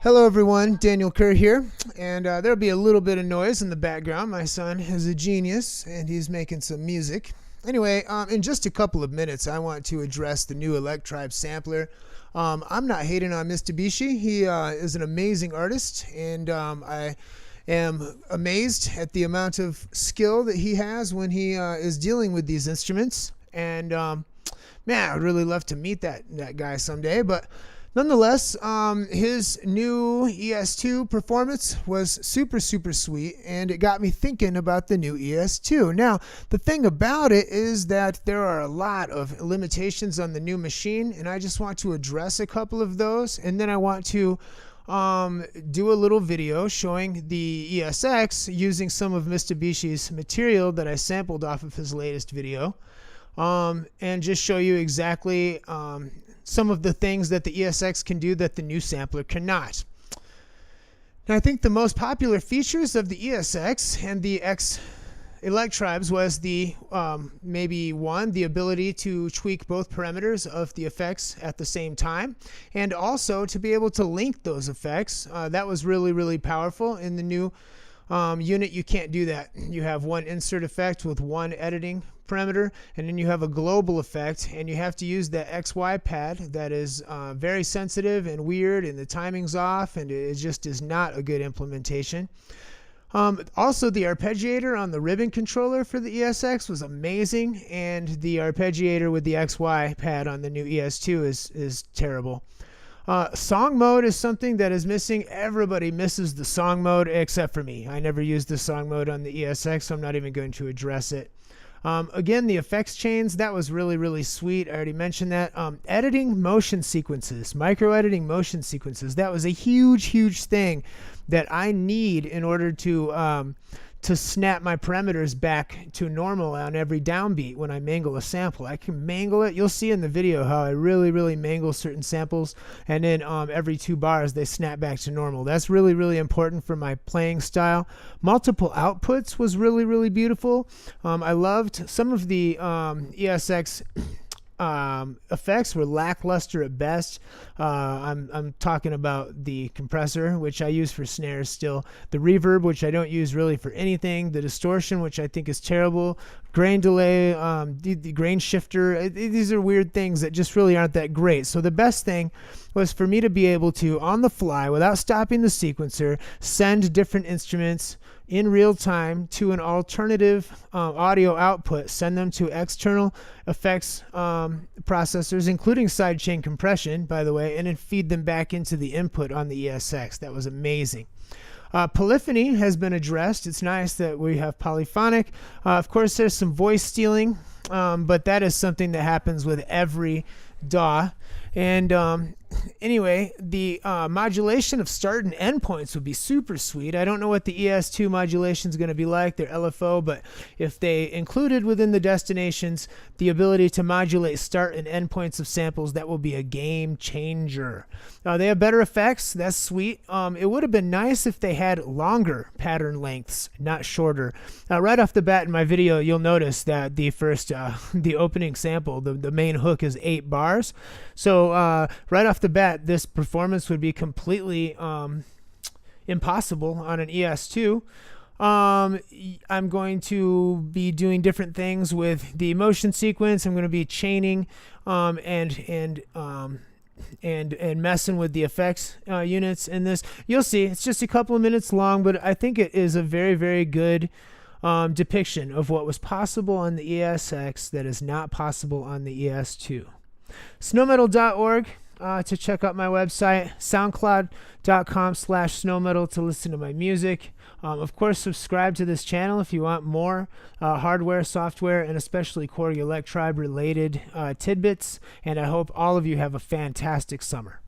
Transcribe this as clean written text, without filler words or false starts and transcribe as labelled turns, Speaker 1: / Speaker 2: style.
Speaker 1: Hello everyone, Daniel Kerr here, and there'll be a little bit of noise in the background. My son is a genius and he's making some music. Anyway, in just a couple of minutes I want to address the new Electribe Sampler. I'm not hating on Mistabishi. He is an amazing artist, and I am amazed at the amount of skill that he has when he is dealing with these instruments. And man, I'd really love to meet that guy someday. But nonetheless, his new ES2 performance was super sweet, and it got me thinking about the new ES2. Now, the thing about it is that there are a lot of limitations on the new machine, and I just want to address a couple of those, and then I want to do a little video showing the ESX using some of Mistabishi's material that I sampled off of his latest video, and just show you exactly some of the things that the ESX can do that the new sampler cannot. Now, I think the most popular features of the ESX and the Electribes was the the ability to tweak both parameters of the effects at the same time, and also to be able to link those effects. That was really powerful. In the new unit, you can't do that. You have one insert effect with one editing parameter, and then you have a global effect, and you have to use that XY pad that is very sensitive and weird, and the timing's off, and it just is not a good implementation. Also, the arpeggiator on the ribbon controller for the ESX was amazing, and the arpeggiator with the XY pad on the new ES2 is terrible. Song mode is something that is missing. Everybody misses the song mode except for me. I never used the song mode on the ESX, so I'm not even going to address it. Again, the effects chains, that was really sweet. I already mentioned that. Editing motion sequences, micro editing motion sequences, that was a huge thing that I need in order to snap my parameters back to normal on every downbeat when I mangle a sample. I can mangle it. You'll see in the video how I really mangle certain samples, and then every 2 bars they snap back to normal. That's really important for my playing style. Multiple outputs was really beautiful. I loved some of the ESX effects were lackluster at best. I'm talking about the compressor, which I use for snares still, the reverb, which I don't use really for anything, the distortion, which I think is terrible, grain delay, the grain shifter. These are weird things that just really aren't that great. So the best thing was for me to be able to, on the fly, without stopping the sequencer, send different instruments in real time to an alternative audio output, send them to external effects processors, including sidechain compression, by the way, and then feed them back into the input on the ESX. That was amazing. Polyphony has been addressed. It's nice that we have polyphonic. Of course, there's some voice stealing, but that is something that happens with every DAW. And anyway, the modulation of start and end points would be super sweet. I don't know what the ES2 modulation is going to be like. They're LFO, but if they included within the destinations the ability to modulate start and end points of samples, that will be a game changer. They have better effects. That's sweet. It would have been nice if they had longer pattern lengths, not shorter. Right off the bat in my video, you'll notice that the opening sample, the main hook is 8 bars. So right off the bat, this performance would be completely impossible on an ES2. I'm going to be doing different things with the motion sequence. I'm going to be chaining and messing with the effects units in this. You'll see it's just a couple of minutes long, but I think it is a very good depiction of what was possible on the ESX that is not possible on the ES2. SnowMetal.org to check out my website, SoundCloud.com/SnowMetal to listen to my music. Of course, subscribe to this channel if you want more hardware, software, and especially Korg Electribe related tidbits. And I hope all of you have a fantastic summer.